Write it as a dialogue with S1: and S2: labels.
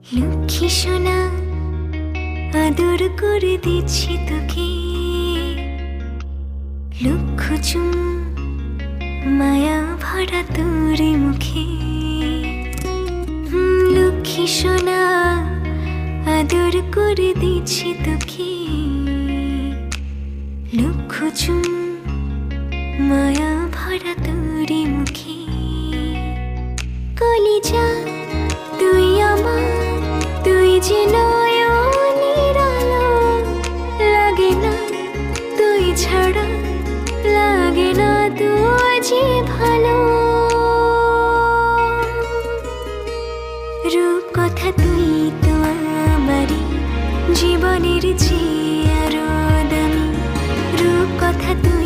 S1: লক্ষ্মী সোনা আদর করে দিচ্ছি তোকে, লক্ষ চুম মায়া ভরা তোর মুখে। লক্ষ্মী সোনা আদর করে দিচ্ছি তোকে, লক্ষ চুম মায়া ভরা তোর মুখে। কলিজা তুই আমার, তুই যে নয়নের আলো, লাগে না তুই ছাড়া, লাগে না তুই যে ভালো। রূপ কথা তুই তো আমারই জীবনের চেয়ে আরো দামি, রূপ কথা তুই